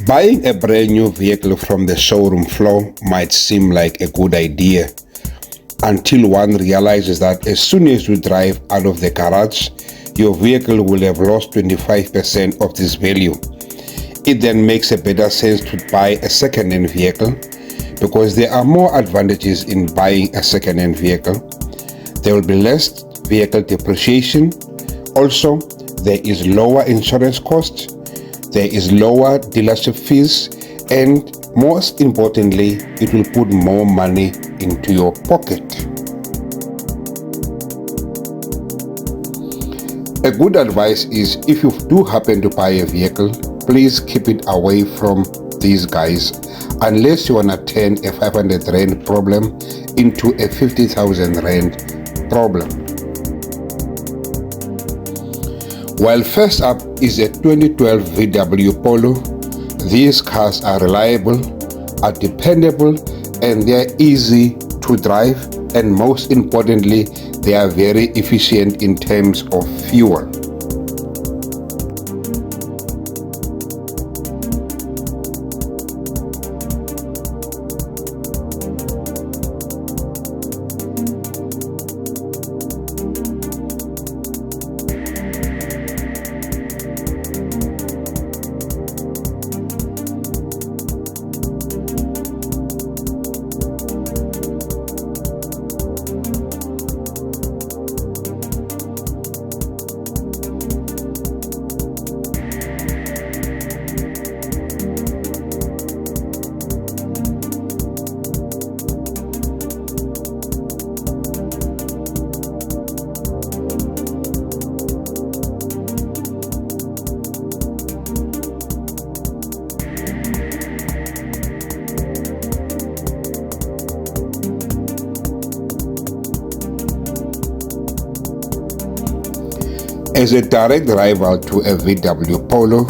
Buying a brand new vehicle from the showroom floor might seem like a good idea until one realizes that as soon as you drive out of the garage, your vehicle will have lost 25% of this value. It then makes a better sense to buy a second-hand vehicle because there are more advantages in buying a second-hand vehicle. There will be less vehicle depreciation. Also, there is lower insurance costs. There is lower dealership fees, and most importantly, it will put more money into your pocket. A good advice is if you do happen to buy a vehicle, please keep it away from these guys unless you want to turn a 500 Rand problem into a 50,000 Rand problem. While first up is a 2012 VW Polo, these cars are reliable, are dependable, and they are easy to drive, and most importantly, they are very efficient in terms of fuel. As a direct rival to a VW Polo,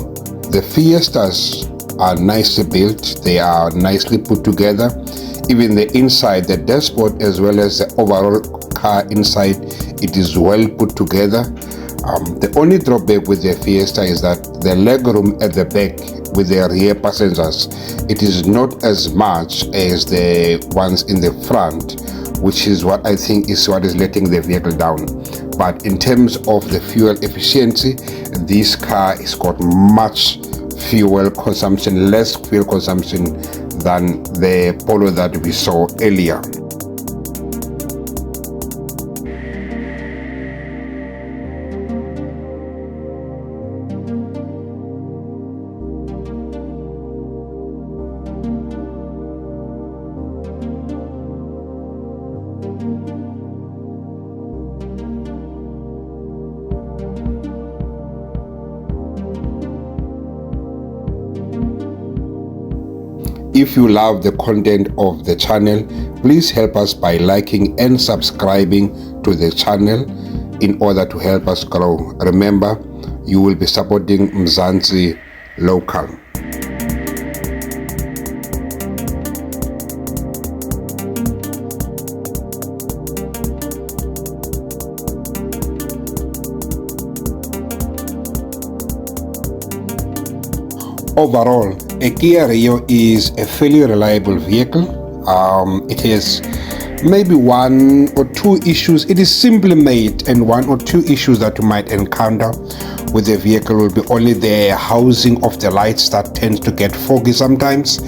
the Fiestas are nicely built, they are nicely put together. Even the inside, the dashboard as well as the overall car inside, it is well put together. The only drawback with the Fiesta is that the legroom at the back with the rear passengers, it is not as much as the ones in the front, which is what I think is what is letting the vehicle down. But in terms of the fuel efficiency, this car has got much fuel consumption, less fuel consumption than the Polo that we saw earlier. If you love the content of the channel, please help us by liking and subscribing to the channel in order to help us grow. Remember, you will be supporting Mzansi Local. Overall, a Kia Rio is a fairly reliable vehicle. It has maybe one or two issues. It is simply made, and one or two issues that you might encounter with the vehicle will be only the housing of the lights that tends to get foggy sometimes,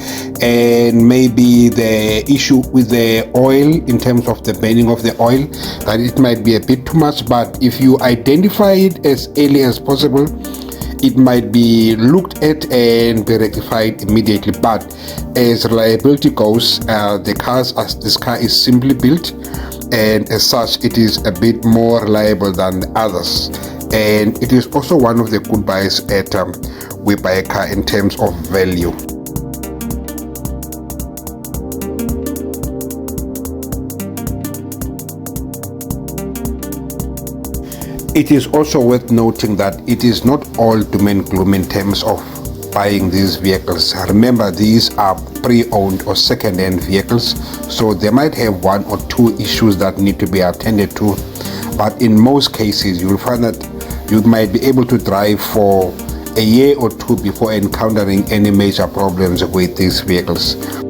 and maybe the issue with the oil in terms of the burning of the oil, that it might be a bit too much. But if you identify it as early as possible, it might be looked at and be rectified immediately. But as reliability goes, this car is simply built, and as such it is a bit more reliable than the others, and it is also one of the good buys at We Buy a Car in terms of value. It is also worth noting that it is not all doom and gloom in terms of buying these vehicles. Remember, these are pre-owned or second-hand vehicles, so they might have one or two issues that need to be attended to, but in most cases you will find that you might be able to drive for a year or two before encountering any major problems with these vehicles.